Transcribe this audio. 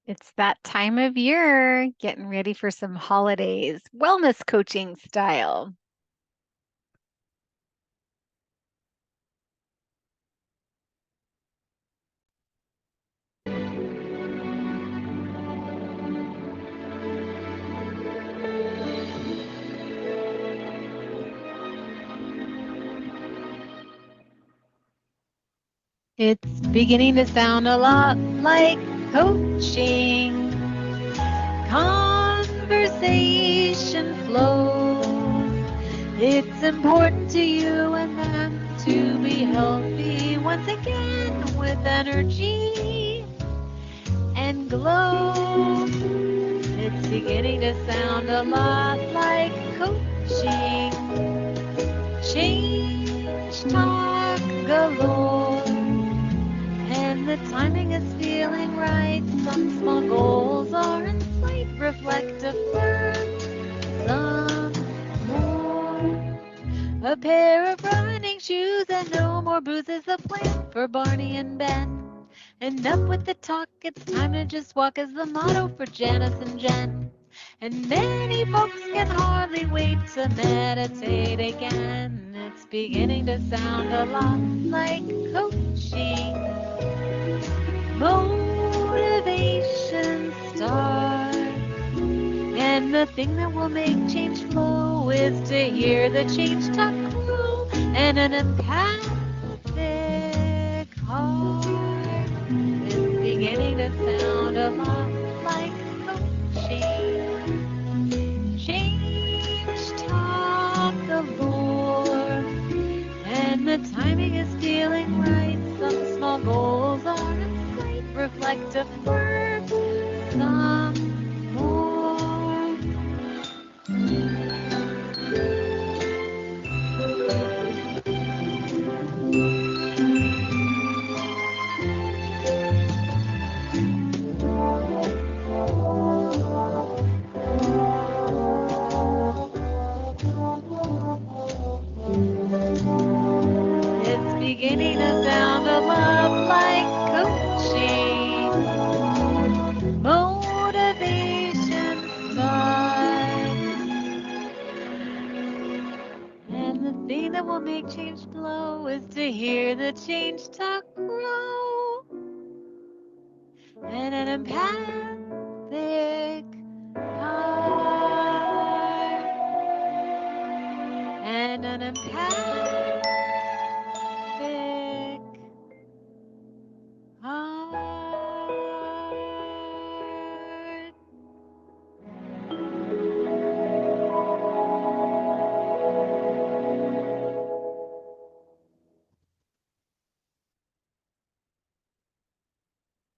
It's that time of year, getting ready for some holidays, wellness coaching style. It's beginning to sound a lot like coaching. Conversation flows. It's important to you and them to be healthy once again with energy and glow. It's beginning to sound a lot like coaching. Change talk galore. And the timing is feeling right. Some small goals are in sight. Reflect, affirm some more. A pair of running shoes and no more bruises. A plan for Barney and Ben. Enough with the talk, it's time to just walk is the motto for Janice and Jen. And many folks can hardly wait to meditate again. It's beginning to sound a lot like coaching. Motivation start. And the thing that will make change flow is to hear the change talk grow and an empathic heart is beginning to sound a lot like coaching. Change talk galore, and the timing is feeling right. Some small goals are in sight. Reflect, affirm some more. It's beginning to sound a lot like coaching. Motivation starts. And the thing that will make change flow is to hear the change talk grow. And an empathic